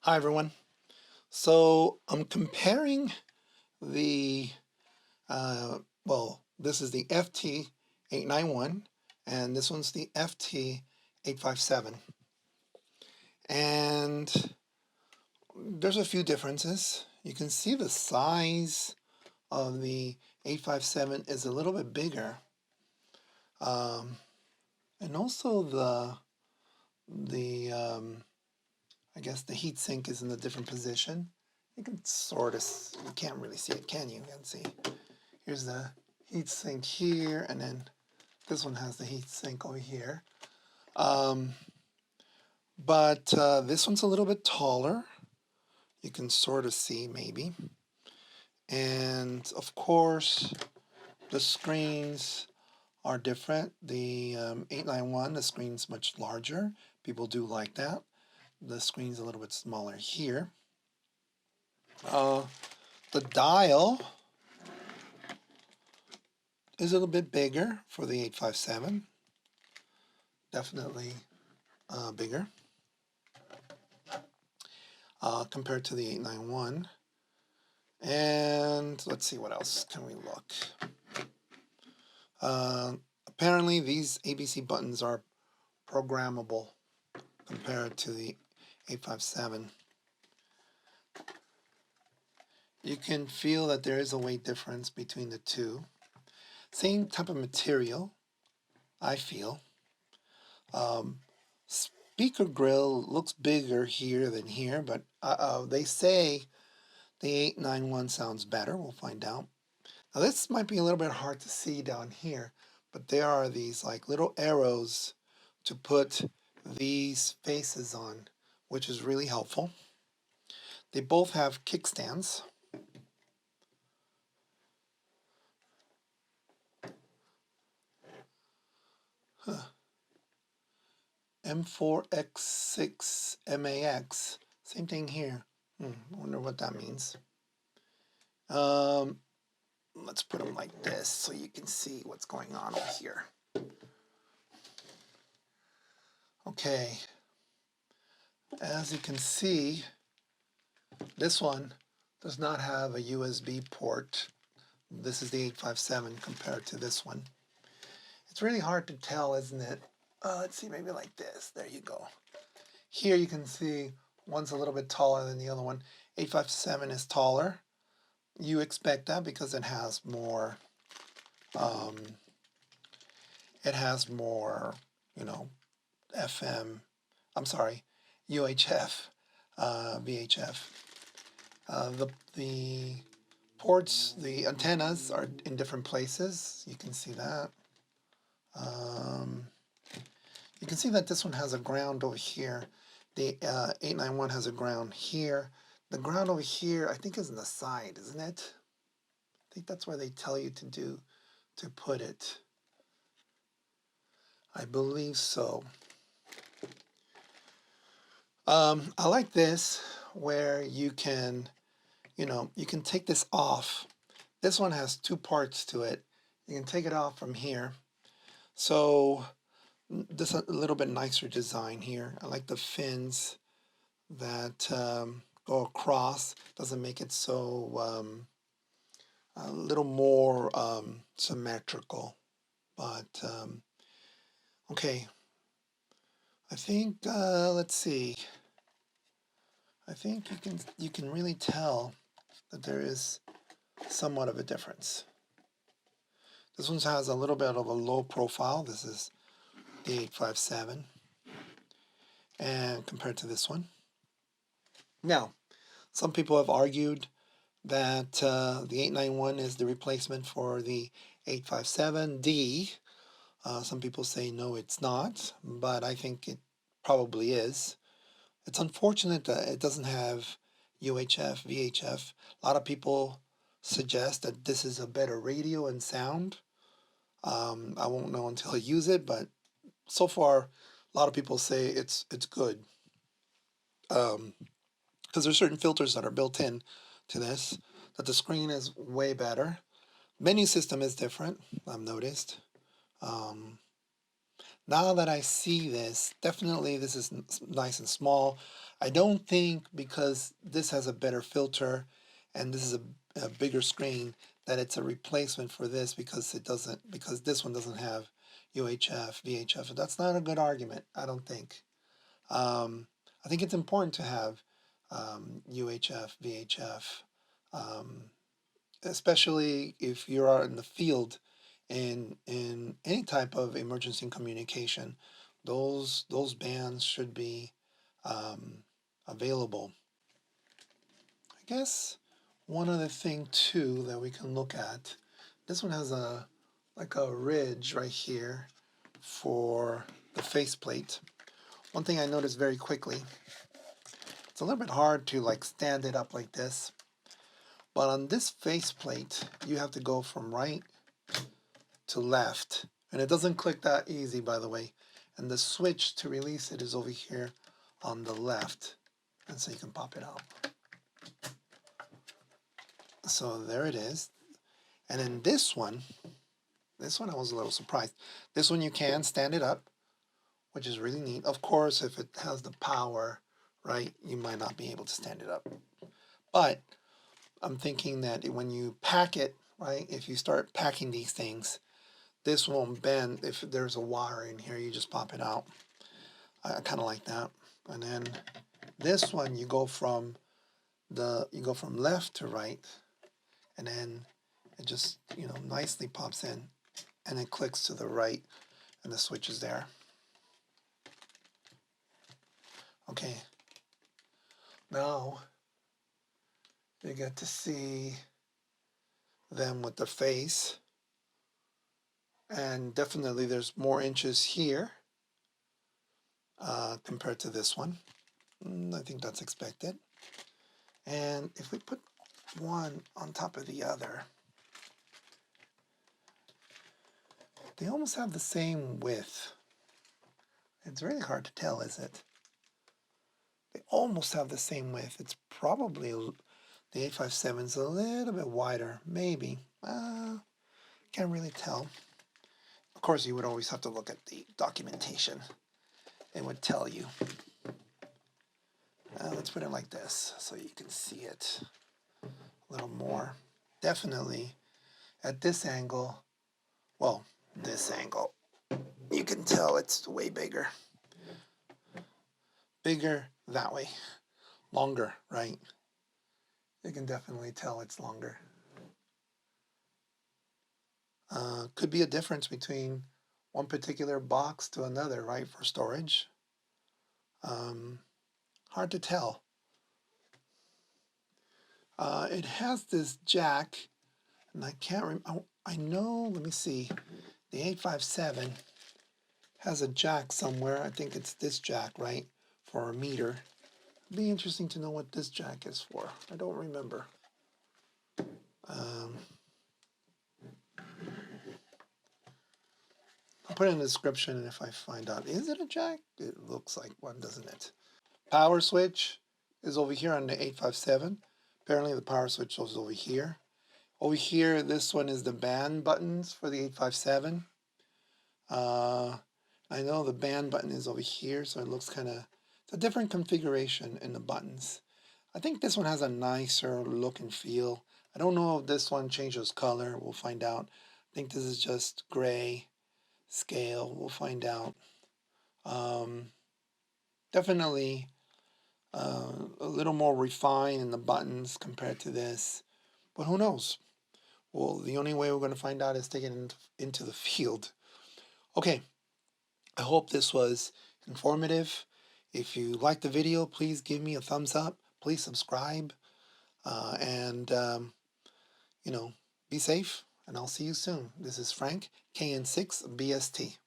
Hi everyone. So I'm comparing the, this is the FT-891 and this one's the FT-857. And there's a few differences. You can see the size of the 857 is a little bit bigger. And also I guess the heat sink is in a different position. You can you can't really see it, can you? You can see. Here's the heat sink here, and then this one has the heat sink over here. But this one's a little bit taller. You can sort of see maybe. And of course, the screens are different. The 891, the screen's much larger. People do like that. The screen's a little bit smaller here. The dial is a little bit bigger for the 857. Definitely bigger compared to the 891. And let's see, what else can we look? Apparently these ABC buttons are programmable compared to the 857. You can feel that there is a weight difference between the two. Same type of material, I feel. Speaker grill looks bigger here than here, but they say the 891 sounds better. We'll find out. Now this might be a little bit hard to see down here, but there are these like little arrows to put these faces on, which is really helpful. They both have kickstands. M4X6MAX. Same thing here. I wonder what that means. Let's put them like this so you can see what's going on over here. Okay. As you can see, this one does not have a USB port. This is the 857 compared to this one. It's really hard to tell, isn't it? Let's see, maybe like this. There you go. Here you can see one's a little bit taller than the other one. 857 is taller. You expect that because it has more, UHF, VHF. The ports, the antennas are in different places. You can see that. You can see that this one has a ground over here. The 891 has a ground here. The ground over here, I think, is in the side, isn't it? I think that's where they tell you to put it. I believe so. I like this where you can, you can take this off. This one has two parts to it. You can take it off from here. So this is a little bit nicer design here. I like the fins that go across. Doesn't make it so a little more symmetrical. But okay. I think let's see. I think you can really tell that there is somewhat of a difference. This one has a little bit of a low profile. This is the 857, and compared to this one. Now, some people have argued that the 891 is the replacement for the 857D. Some people say no, it's not, but I think it probably is. It's unfortunate that it doesn't have UHF, VHF. A lot of people suggest that this is a better radio and sound. I won't know until I use it, but so far, a lot of people say it's good. Because there's certain filters that are built in to this, that the screen is way better. Menu system is different, I've noticed. Now that I see this, definitely this is nice and small. I don't think because this has a better filter and this is a bigger screen that it's a replacement for this because it doesn't, because this one doesn't have UHF, VHF. That's not a good argument, I don't think. I think it's important to have UHF, VHF, um, especially if you're out in the field in any type of emergency communication. Those bands should be um, available. I guess one other thing too that we can look at. This one has a like a ridge right here for the faceplate. One thing I noticed very quickly, it's a little bit hard to like stand it up like this, but on this faceplate you have to go from right to left, and it doesn't click that easy, by the way, and the switch to release it is over here on the left, and so you can pop it out. So there it is. And then this one I was a little surprised. This one you can stand it up, which is really neat. Of course, if it has the power, right, you might not be able to stand it up. But I'm thinking that when you pack it, right, if you start packing these things, this won't bend. If there's a wire in here, you just pop it out. I kind of like that. And then this one, you go from left to right, and then it just nicely pops in, and it clicks to the right, and the switch is there. Okay. Now you get to see them with the face, and definitely there's more inches here compared to this one. I think that's expected. And if we put one on top of the other, they almost have the same width. It's really hard to tell, is it? They almost have the same width. It's probably the 857 is a little bit wider, maybe. Can't really tell. Of course, you would always have to look at the documentation. It would tell you. Let's put it like this so you can see it a little more. Definitely at this angle, well, this angle, you can tell it's way bigger. Bigger that way. Longer, right? You can definitely tell it's longer. Could be a difference between one particular box to another, right, for storage. Hard to tell. It has this jack, and I can't remember. I know, let me see. The 857 has a jack somewhere. I think it's this jack, right, for a meter. It'd be interesting to know what this jack is for. I don't remember. I'll put it in the description, and if I find out, is it a jack? It looks like one, doesn't it? Power switch is over here on the 857. Apparently the power switch is over here. Over here, this one is the band buttons for the 857. I know the band button is over here, so it looks kind of, it's a different configuration in the buttons. I think this one has a nicer look and feel. I don't know if this one changes color. We'll find out. I think this is just gray scale. We'll find out. Definitely a little more refined in the buttons compared to this. But who knows? Well, the only way we're going to find out is taking it into the field. Okay, I hope this was informative. If you liked the video, please give me a thumbs up. Please subscribe. And, be safe. And I'll see you soon. This is Frank, KN6BST.